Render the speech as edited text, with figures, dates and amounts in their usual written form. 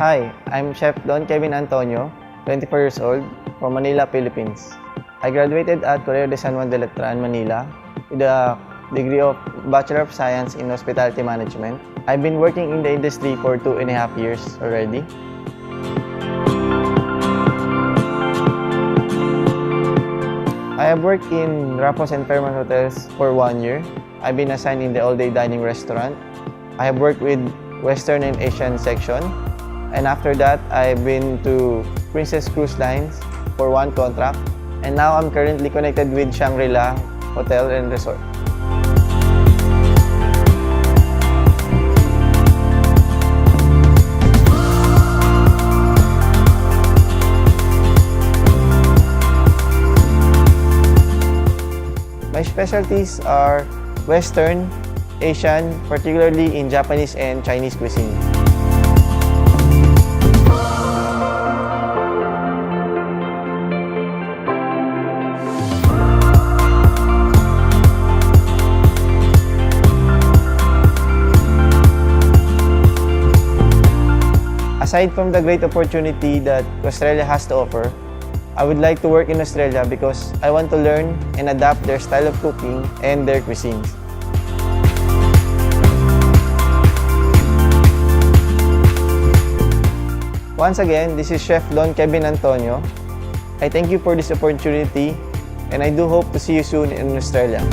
Hi, I'm Chef Don Kevin Antonio, 24 years old, from Manila, Philippines. I graduated at Colegio de San Juan de Letran, Manila, with a degree of Bachelor of Science in Hospitality Management. I've been working in the industry for 2.5 years already. I have worked in Raffles and Fairmont hotels for 1 year. I've been assigned in the all-day dining restaurant. I have worked with Western and Asian section. And after that, I've been to Princess Cruise Lines for 1 contract. And now I'm currently connected with Shangri-La Hotel and Resort. My specialties are Western, Asian, particularly in Japanese and Chinese cuisine. Aside from the great opportunity that Australia has to offer, I would like to work in Australia because I want to learn and adapt their style of cooking and their cuisines. Once again, this is Chef Don Kevin Antonio. I thank you for this opportunity and I do hope to see you soon in Australia.